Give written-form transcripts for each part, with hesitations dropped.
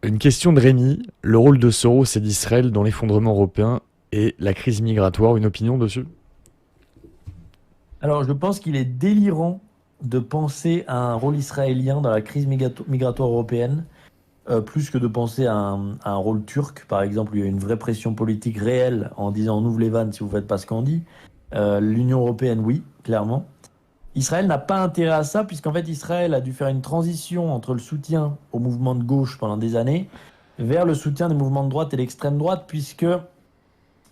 Une question de Rémi. Le rôle de Soros et d'Israël dans l'effondrement européen et la crise migratoire, une opinion dessus? Alors, je pense qu'il est délirant de penser à un rôle israélien dans la crise migratoire européenne, plus que de penser à un rôle turc, par exemple, où il y a une vraie pression politique réelle en disant on ouvre les vannes si vous faites pas ce qu'on dit. L'Union européenne, oui, clairement. Israël n'a pas intérêt à ça, puisqu'en fait, Israël a dû faire une transition entre le soutien au mouvement de gauche pendant des années vers le soutien des mouvements de droite et l'extrême droite, puisque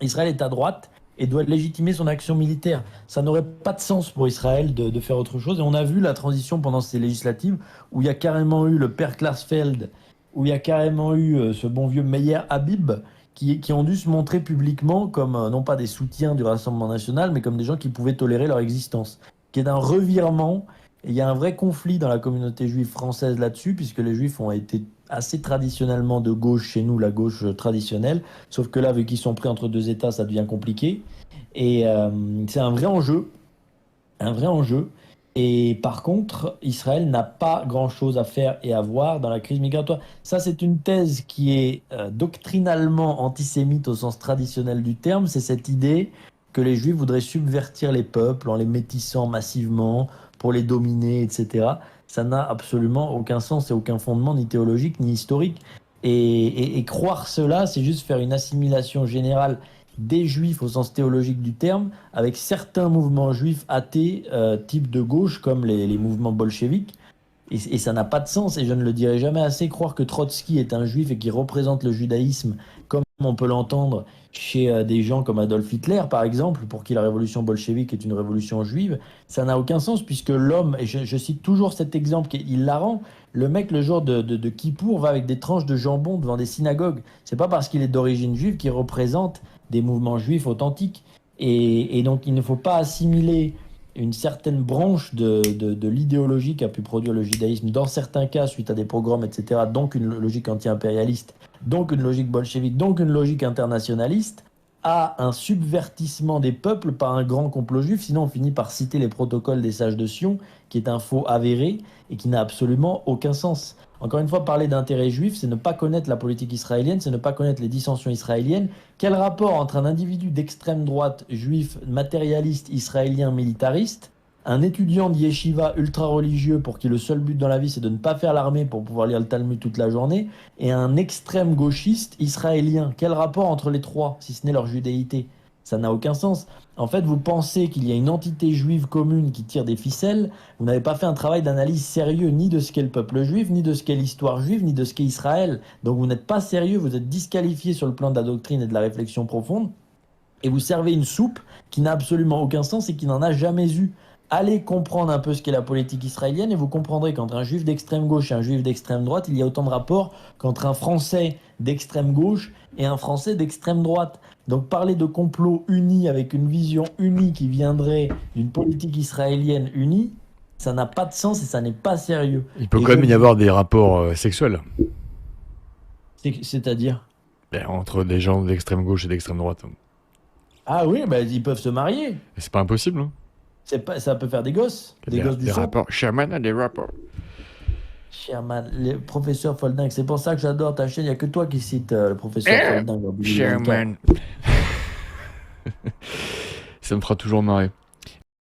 Israël est à droite et doit légitimer son action militaire. Ça n'aurait pas de sens pour Israël de faire autre chose. Et on a vu la transition pendant ces législatives où il y a carrément eu le père Klarsfeld, où il y a carrément eu ce bon vieux Meyer Habib qui ont dû se montrer publiquement comme non pas des soutiens du Rassemblement national, mais comme des gens qui pouvaient tolérer leur existence. Qui est un revirement. Et il y a un vrai conflit dans la communauté juive française là-dessus, puisque les juifs ont été assez traditionnellement de gauche chez nous, la gauche traditionnelle. Sauf que là, vu qu'ils sont pris entre deux États, ça devient compliqué. Et c'est un vrai enjeu, un vrai enjeu. Et par contre, Israël n'a pas grand-chose à faire et à voir dans la crise migratoire. Ça, c'est une thèse qui est doctrinalement antisémite au sens traditionnel du terme. C'est cette idée que les Juifs voudraient subvertir les peuples en les métissant massivement pour les dominer, etc. Ça n'a absolument aucun sens et aucun fondement, ni théologique, ni historique. Et croire cela, c'est juste faire une assimilation générale des juifs au sens théologique du terme, avec certains mouvements juifs athées, type de gauche, comme les mouvements bolcheviques. Et ça n'a pas de sens, et je ne le dirai jamais assez, croire que Trotsky est un juif et qui représente le judaïsme, comme on peut l'entendre chez des gens comme Adolf Hitler, par exemple, pour qui la révolution bolchevique est une révolution juive, ça n'a aucun sens, puisque l'homme, et je cite toujours cet exemple qui est hilarant, le mec, le jour de Kippour, va avec des tranches de jambon devant des synagogues. C'est pas parce qu'il est d'origine juive qu'il représente des mouvements juifs authentiques. Et donc, il ne faut pas assimiler une certaine branche de l'idéologie qui a pu produire le judaïsme, dans certains cas, suite à des pogroms, etc., donc une logique anti-impérialiste, donc une logique bolchevique, donc une logique internationaliste, à un subvertissement des peuples par un grand complot juif. Sinon, on finit par citer les protocoles des sages de Sion, qui est un faux avéré et qui n'a absolument aucun sens. Encore une fois, parler d'intérêt juif, c'est ne pas connaître la politique israélienne, c'est ne pas connaître les dissensions israéliennes. Quel rapport entre un individu d'extrême droite juif matérialiste israélien militariste, un étudiant de yeshiva ultra religieux pour qui le seul but dans la vie c'est de ne pas faire l'armée pour pouvoir lire le Talmud toute la journée, et un extrême gauchiste israélien? Quel rapport entre les trois, si ce n'est leur judéité? Ça n'a aucun sens. En fait, vous pensez qu'il y a une entité juive commune qui tire des ficelles. Vous n'avez pas fait un travail d'analyse sérieux ni de ce qu'est le peuple juif, ni de ce qu'est l'histoire juive, ni de ce qu'est Israël. Donc vous n'êtes pas sérieux, vous êtes disqualifié sur le plan de la doctrine et de la réflexion profonde. Et vous servez une soupe qui n'a absolument aucun sens et qui n'en a jamais eu. Allez comprendre un peu ce qu'est la politique israélienne et vous comprendrez qu'entre un juif d'extrême gauche et un juif d'extrême droite, il y a autant de rapports qu'entre un Français d'extrême gauche et un Français d'extrême droite. Donc parler de complot uni avec une vision unie qui viendrait d'une politique israélienne unie, ça n'a pas de sens et ça n'est pas sérieux. Il peut Et quand je même le y dis, avoir des rapports sexuels c'est-à-dire... entre des gens d'extrême gauche et d'extrême droite. Ah oui, bah, ils peuvent se marier. Et c'est pas impossible, hein. C'est pas, ça peut faire des gosses du Des sang. rapports. Sherman a des rapports. Sherman, le professeur Folding, c'est pour ça que j'adore ta chaîne. Il n'y a que toi qui cites le professeur Eh, Folding au bout du 24. Sherman. Ça me fera toujours marrer.